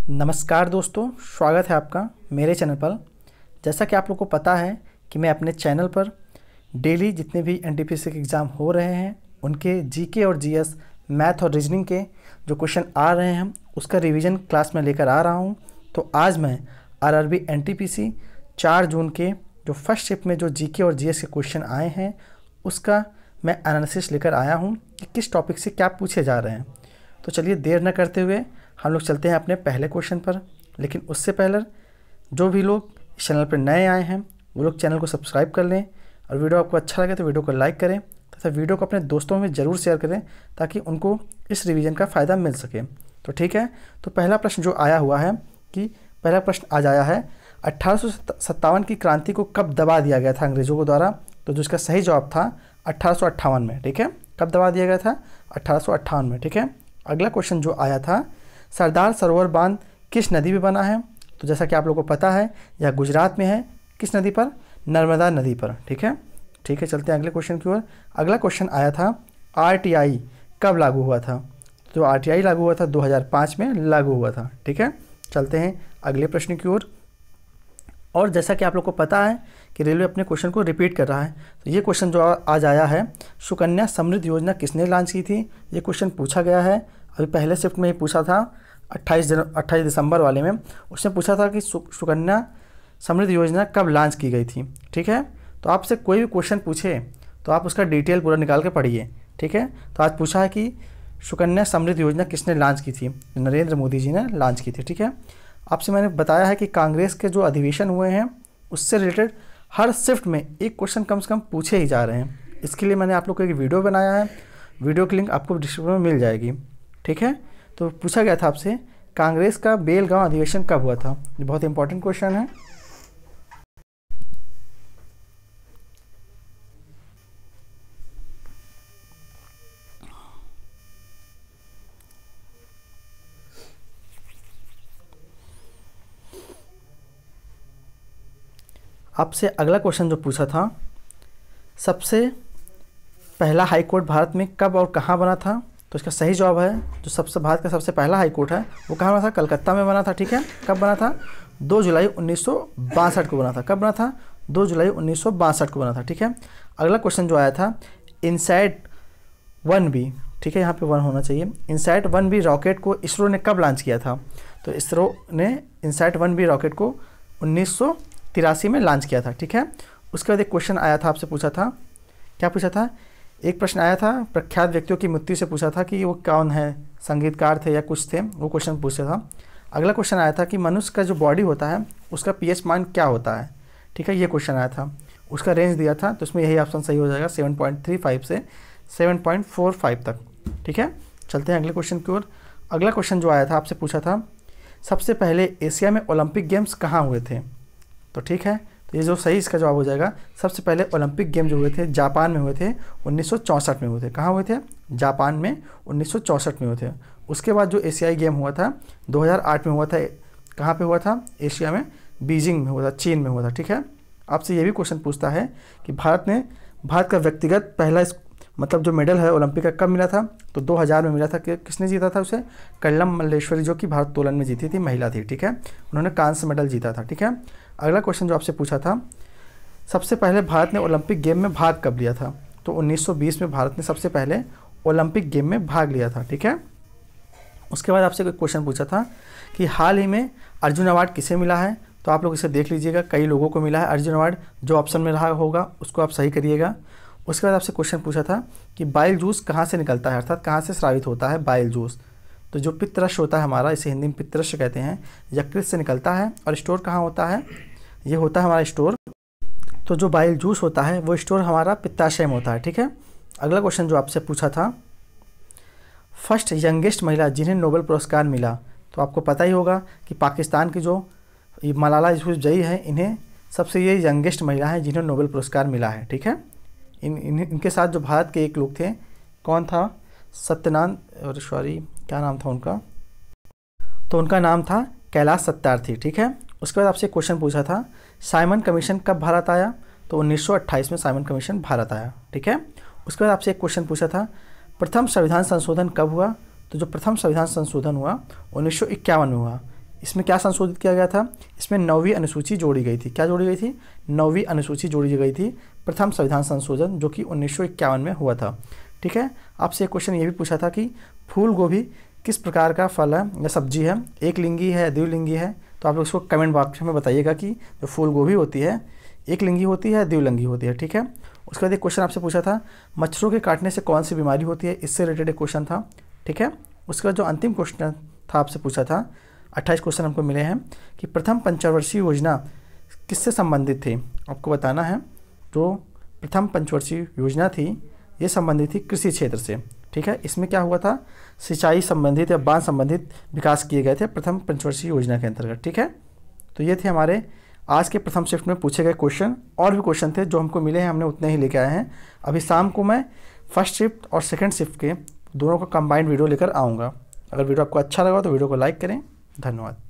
नमस्कार दोस्तों, स्वागत है आपका मेरे चैनल पर। जैसा कि आप लोग को पता है कि मैं अपने चैनल पर डेली जितने भी एनटीपीसी के एग्ज़ाम हो रहे हैं उनके जीके और जीएस, मैथ और रीजनिंग के जो क्वेश्चन आ रहे हैं उसका रिवीजन क्लास में लेकर आ रहा हूं। तो आज मैं आरआरबी एनटीपीसी 4 जून के जो फर्स्ट शिफ्ट में जो जीके और जीएस के क्वेश्चन आए हैं उसका मैं एनालिसिस लेकर आया हूं कि किस टॉपिक से क्या पूछे जा रहे हैं। तो चलिए देर न करते हुए हम लोग चलते हैं अपने पहले क्वेश्चन पर। लेकिन उससे पहले जो भी लोग इस चैनल पर नए आए हैं वो लोग चैनल को सब्सक्राइब कर लें और वीडियो आपको अच्छा लगे तो वीडियो को लाइक करें तथा वीडियो को अपने दोस्तों में ज़रूर शेयर करें ताकि उनको इस रिवीजन का फ़ायदा मिल सके। तो ठीक है, तो पहला प्रश्न जो आया हुआ है कि पहला प्रश्न आज आया है 1857 की क्रांति को कब दबा दिया गया था अंग्रेज़ों के द्वारा। तो जो इसका सही जवाब था 1858 में। ठीक है, कब दबा दिया गया था? 1858 में। ठीक है, अगला क्वेश्चन जो आया था सरदार सरोवर बांध किस नदी में बना है। तो जैसा कि आप लोगों को पता है यह गुजरात में है। किस नदी पर? नर्मदा नदी पर। ठीक है, चलते हैं अगले क्वेश्चन की ओर। अगला क्वेश्चन आया था आरटीआई कब लागू हुआ था। तो आरटीआई लागू हुआ था 2005 में लागू हुआ था। ठीक है, चलते हैं अगले प्रश्न की ओर। और जैसा कि आप लोग को पता है कि रेलवे अपने क्वेश्चन को रिपीट कर रहा है, तो ये क्वेश्चन जो आज आया है सुकन्या समृद्धि योजना किसने लॉन्च की थी, ये क्वेश्चन पूछा गया है। अभी पहले शिफ्ट में ही पूछा था 28 दिसंबर वाले में, उसने पूछा था कि सुकन्या समृद्धि योजना कब लॉन्च की गई थी। ठीक है, तो आपसे कोई भी क्वेश्चन पूछे तो आप उसका डिटेल पूरा निकाल के पढ़िए। ठीक है, तो आज पूछा है कि सुकन्या समृद्धि योजना किसने लॉन्च की थी। नरेंद्र मोदी जी ने लॉन्च की थी। ठीक है, आपसे मैंने बताया है कि कांग्रेस के जो अधिवेशन हुए हैं उससे रिलेटेड हर शिफ्ट में एक क्वेश्चन कम से कम पूछे ही जा रहे हैं। इसके लिए मैंने आप लोग को एक वीडियो बनाया है, वीडियो की लिंक आपको डिस्क्रिप्शन में मिल जाएगी। ठीक है, तो पूछा गया था आपसे कांग्रेस का बेलगांव अधिवेशन कब हुआ था। ये बहुत इंपॉर्टेंट क्वेश्चन है। आपसे अगला क्वेश्चन जो पूछा था सबसे पहला हाई कोर्ट भारत में कब और कहाँ बना था। तो इसका सही जवाब है जो भारत का सबसे पहला हाई कोर्ट है वो कहाँ बना था? कलकत्ता में बना था। ठीक है, कब बना था? 2 जुलाई 1962 को बना था। कब बना था? 2 जुलाई 1962 को बना था। ठीक है, अगला क्वेश्चन जो आया था इनसैट 1B। ठीक है, यहाँ पे 1 होना चाहिए। इनसैट 1B रॉकेट को इसरो ने कब लॉन्च किया था। तो इसरो ने इनसैट 1B रॉकेट को 1983 में लॉन्च किया था। ठीक है, उसके बाद एक क्वेश्चन आया था, आपसे पूछा था, क्या पूछा था? एक प्रश्न आया था प्रख्यात व्यक्तियों की मृत्यु से पूछा था कि वो कौन है, संगीतकार थे या कुछ थे, वो क्वेश्चन पूछा था। अगला क्वेश्चन आया था कि मनुष्य का जो बॉडी होता है उसका पीएच मान क्या होता है। ठीक है, ये क्वेश्चन आया था, उसका रेंज दिया था, तो इसमें यही ऑप्शन सही हो जाएगा 7.35 से 7.45 तक। ठीक है, चलते हैं अगले क्वेश्चन की ओर। अगला क्वेश्चन जो आया था आपसे पूछा था सबसे पहले एशिया में ओलंपिक गेम्स कहाँ हुए थे। तो ठीक है, तो ये जो सही इसका जवाब हो जाएगा सबसे पहले ओलंपिक गेम जो हुए थे जापान में हुए थे, 1964 में हुए थे। कहाँ हुए थे? जापान में 1964 में हुए थे। उसके बाद जो एशियाई गेम हुआ था 2008 में हुआ था। कहाँ पे हुआ था? एशिया में बीजिंग में हुआ था, चीन में हुआ था। ठीक है, आपसे ये भी क्वेश्चन पूछता है कि भारत का व्यक्तिगत पहला मतलब जो मेडल है ओलंपिक का कब मिला था। तो 2000 में मिला था। कि किसने जीता था उसे? कल्लम मल्लेश्वरी जो कि भारोत्तोलन में जीती थी, महिला थी। ठीक है, उन्होंने कांस्य मेडल जीता था। ठीक है, अगला क्वेश्चन जो आपसे पूछा था सबसे पहले भारत ने ओलंपिक गेम में भाग कब लिया था। तो 1920 में भारत ने सबसे पहले ओलंपिक गेम में भाग लिया था। ठीक है, उसके बाद आपसे कोई क्वेश्चन पूछा था कि हाल ही में अर्जुन अवार्ड किसे मिला है। तो आप लोग इसे देख लीजिएगा, कई लोगों को मिला है अर्जुन अवार्ड। जो ऑप्शन में रहा होगा उसको आप सही करिएगा। उसके बाद आपसे क्वेश्चन पूछा था कि बाइल जूस कहाँ से निकलता है, अर्थात कहाँ से स्रावित होता है बाइल जूस। तो जो पित्तरस होता है हमारा, इसे हिंदी में पित्तरस कहते हैं, यकृत से निकलता है और स्टोर कहाँ होता है? ये होता है हमारा स्टोर। तो जो बाइल जूस होता है वो स्टोर हमारा पित्ताशय में होता है। ठीक है, अगला क्वेश्चन जो आपसे पूछा था फर्स्ट यंगेस्ट महिला जिन्हें नोबेल पुरस्कार मिला। तो आपको पता ही होगा कि पाकिस्तान की जो मलाला यूसुफजई है, इन्हें सबसे ये यंगेस्ट महिला है जिन्हें नोबेल पुरस्कार मिला है। ठीक है, इनके साथ जो भारत के एक लोग थे, कौन था? सत्यनारायण, और सॉरी क्या नाम था उनका? तो उनका नाम था कैलाश सत्यार्थी। ठीक है, उसके बाद आपसे क्वेश्चन पूछा था साइमन कमीशन कब भारत आया। तो 1928 में साइमन कमीशन भारत आया। ठीक है, उसके बाद आपसे एक क्वेश्चन पूछा था प्रथम संविधान संशोधन कब हुआ। तो जो प्रथम संविधान संशोधन हुआ 1951 में हुआ। इसमें क्या संशोधित किया गया था, इसमें 9वीं अनुसूची जोड़ी गई थी। क्या जोड़ी गई थी, 9वीं अनुसूची जोड़ी गई थी, प्रथम संविधान संशोधन जो कि 1951 में हुआ था। ठीक है, आपसे एक क्वेश्चन ये भी पूछा था कि फूल गोभी किस प्रकार का फल है या सब्जी है, एक लिंगी है, द्विलिंगी है। तो आप लोग इसको कमेंट बॉक्स में बताइएगा कि जो फूल गोभी होती है एक लिंगी होती है, द्विलिंगी होती है। ठीक है, उसके बाद एक क्वेश्चन आपसे पूछा था मच्छरों के काटने से कौन सी बीमारी होती है, इससे रिलेटेड एक क्वेश्चन था। ठीक है, उसके बाद जो अंतिम क्वेश्चन था आपसे पूछा था, 28 क्वेश्चन हमको मिले हैं कि प्रथम पंचवर्षीय योजना किससे संबंधित थी, आपको बताना है। जो प्रथम पंचवर्षीय योजना थी ये संबंधित थी कृषि क्षेत्र से। ठीक है, इसमें क्या हुआ था, सिंचाई संबंधित या बांध संबंधित विकास किए गए थे प्रथम पंचवर्षीय योजना के अंतर्गत। ठीक है, तो ये थे हमारे आज के प्रथम शिफ्ट में पूछे गए क्वेश्चन। और भी क्वेश्चन थे जो हमको मिले हैं, हमने उतने ही लेके आए हैं। अभी शाम को मैं फर्स्ट शिफ्ट और सेकंड शिफ्ट के दोनों का कंबाइंड वीडियो लेकर आऊँगा। अगर वीडियो आपको अच्छा लगा तो वीडियो को लाइक करें। धन्यवाद।